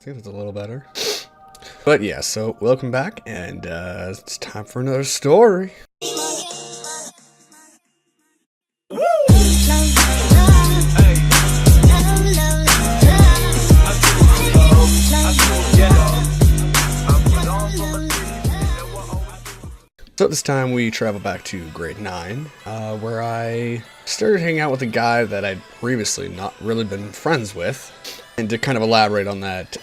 I think that's a little better. But yeah, so welcome back, and it's time for another story. So this time we travel back to grade 9, where I started hanging out with a guy that I'd previously not really been friends with. And to kind of elaborate on that,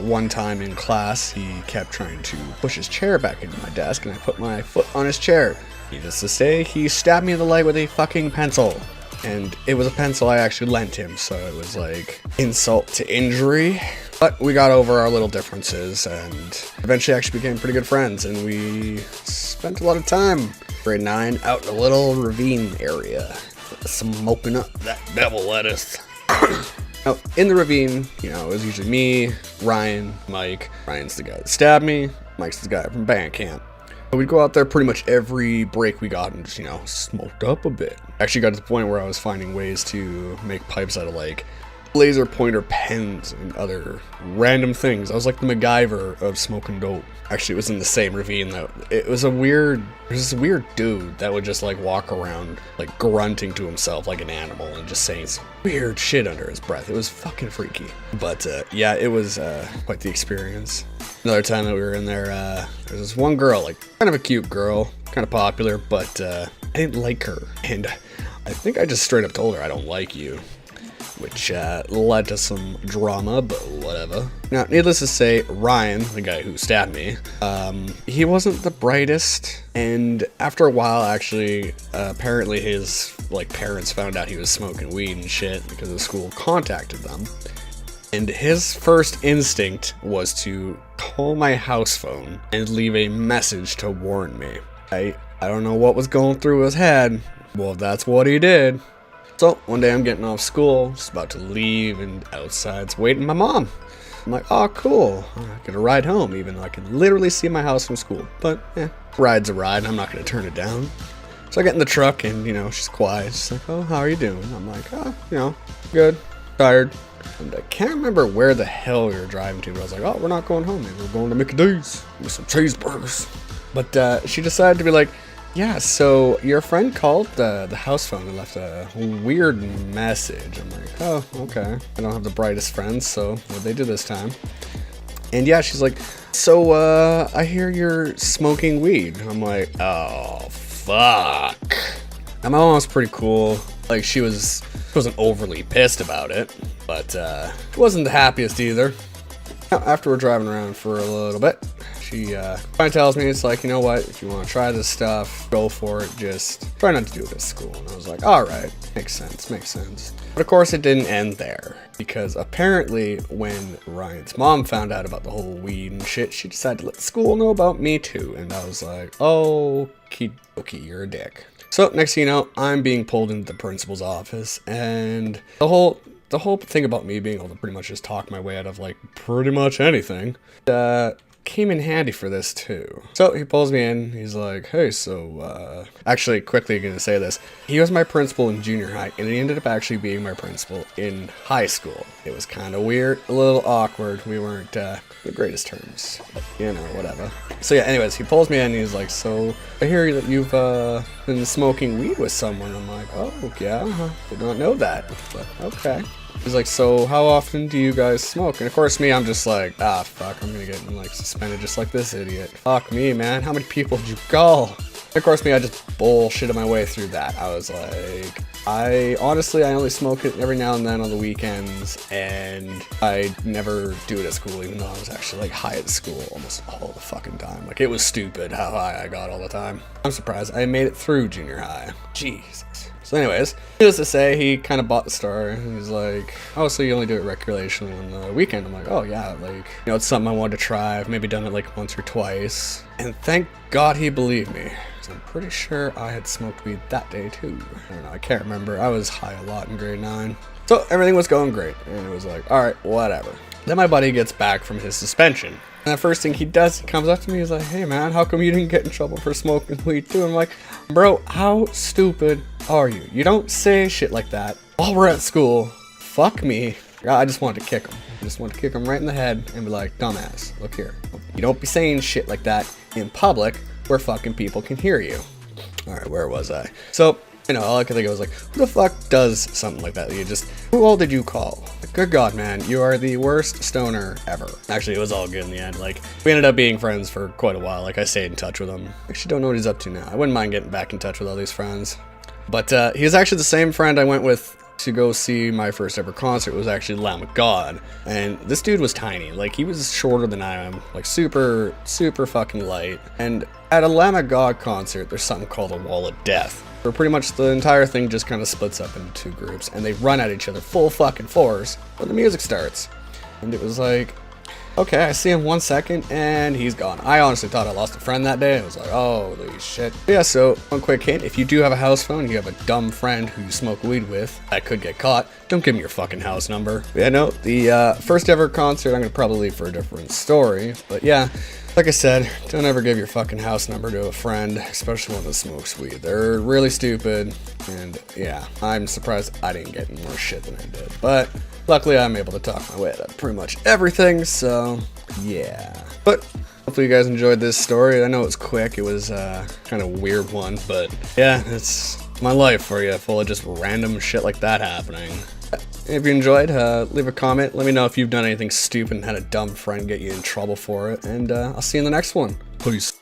one time in class, he kept trying to push his chair back into my desk, and I put my foot on his chair. Needless to say, he stabbed me in the leg with a fucking pencil. And it was a pencil I actually lent him, so it was like insult to injury. But we got over our little differences and eventually actually became pretty good friends, and we spent a lot of time, grade 9, out in a little ravine area, smoking up that devil lettuce. Now, in the ravine, you know, it was usually me, Ryan, Mike. Ryan's the guy that stabbed me, Mike's the guy from band camp. We'd go out there pretty much every break we got and just, you know, smoked up a bit. Actually got to the point where I was finding ways to make pipes out of, like, laser pointer pens and other random things. I was like the MacGyver of smoking dope. Actually, it was in the same ravine though. It was this weird dude that would just like walk around like grunting to himself like an animal and just saying some weird shit under his breath. It was fucking freaky. But yeah, it was quite the experience. Another time that we were in there, there was this one girl, like kind of a cute girl, kind of popular, but I didn't like her. And I think I just straight up told her I don't like you, which led to some drama, but whatever. Now, needless to say, Ryan, the guy who stabbed me, he wasn't the brightest, and after a while, actually, apparently his, like, parents found out he was smoking weed and shit because the school contacted them, and his first instinct was to call my house phone and leave a message to warn me. I don't know what was going through his head. Well, that's what he did. So, one day I'm getting off school, just about to leave, and outside's waiting my mom. I'm like, oh, cool. I get a ride home, even though I can literally see my house from school. But, ride's a ride, I'm not going to turn it down. So I get in the truck, and, you know, she's quiet. She's like, oh, how are you doing? I'm like, oh, you know, good, tired. And I can't remember where the hell we were driving to, but I was like, oh, we're not going home, maybe we're going to McD's with some cheeseburgers. But she decided to be like, yeah, so your friend called the house phone and left a weird message. I'm like, oh, okay. I don't have the brightest friends, so what'd they do this time? And yeah, she's like, so I hear you're smoking weed. I'm like, oh, fuck. Now, my mom was pretty cool. Like, she wasn't overly pissed about it, but she wasn't the happiest either. Now, after we're driving around for a little bit, she finally tells me, it's like, you know what, if you want to try this stuff, go for it, just try not to do it at school. And I was like, alright, makes sense. But of course it didn't end there, because apparently when Ryan's mom found out about the whole weed and shit, she decided to let the school know about me too. And I was like, okie dokie, you're a dick. So next thing you know, I'm being pulled into the principal's office, and the whole thing about me being able to pretty much just talk my way out of like pretty much anything, came in handy for this too. So he pulls me in, he's like, hey, so actually quickly gonna say this, he was my principal in junior high, and he ended up actually being my principal in high school. It was kind of weird, a little awkward, we weren't the greatest terms, but you know, whatever. So yeah, anyways, he pulls me in and he's like, so I hear that you've been smoking weed with someone. I'm like, oh yeah, did not know that, but okay. He's like, so how often do you guys smoke? And of course me, I'm just like, ah, fuck, I'm gonna get like suspended just like this idiot. Fuck me, man, how many people did you call? And of course me, I just bullshitted my way through that. I was like, I only smoke it every now and then on the weekends, and I never do it at school, even though I was actually like high at school almost all the fucking time. Like, it was stupid how high I got all the time. I'm surprised I made it through junior high. Jesus. So anyways, needless to say, he kind of bought the star, and he's like, oh, so you only do it recreationally on the weekend? I'm like, oh yeah, like, you know, it's something I wanted to try. I've maybe done it like once or twice. And thank God he believed me, because I'm pretty sure I had smoked weed that day too. I don't know, I can't remember. I was high a lot in grade 9. So everything was going great, and it was like, alright, whatever. Then my buddy gets back from his suspension. And the first thing he does, he comes up to me, he's like, hey man, how come you didn't get in trouble for smoking weed too? I'm like, bro, how stupid are you? You don't say shit like that while we're at school. Fuck me. I just wanted to kick him. I just wanted to kick him right in the head and be like, dumbass, look here. You don't be saying shit like that in public where fucking people can hear you. Alright, where was I? So, you know, all I could think of was like, who the fuck does something like that? Who all did you call? Like, good God, man, you are the worst stoner ever. Actually, it was all good in the end. Like, we ended up being friends for quite a while. Like, I stayed in touch with him. I actually don't know what he's up to now. I wouldn't mind getting back in touch with all these friends. But he was actually the same friend I went with to go see my first ever concert. It was actually Lamb of God. And this dude was tiny. Like, he was shorter than I am. Like, super, super fucking light. And at a Lamb of God concert, there's something called a wall of death, where pretty much the entire thing just kind of splits up into two groups, and they run at each other full fucking force when the music starts. And it was like, okay, I see him 1 second, and he's gone. I honestly thought I lost a friend that day. I was like, holy shit. But yeah, so one quick hint, if you do have a house phone, you have a dumb friend who you smoke weed with that could get caught, don't give him your fucking house number. But yeah, no, the first ever concert, I'm gonna probably leave for a different story. But yeah, like I said, don't ever give your fucking house number to a friend, especially one that smokes weed. They're really stupid, and yeah, I'm surprised I didn't get any more shit than I did. But luckily, I'm able to talk my way out of pretty much everything, so yeah. But hopefully you guys enjoyed this story. I know it was quick, it was kind of a weird one, but yeah, it's my life for you, full of just random shit like that happening. If you enjoyed, leave a comment. Let me know if you've done anything stupid and had a dumb friend get you in trouble for it. And I'll see you in the next one. Peace.